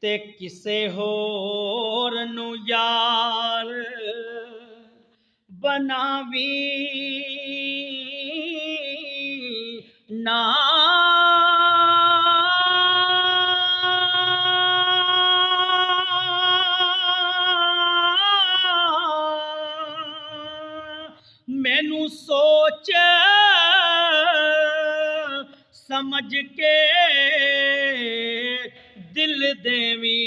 ते किसे होर नू यार बनावी ना। मैनू सोच समझ के दिल देवी।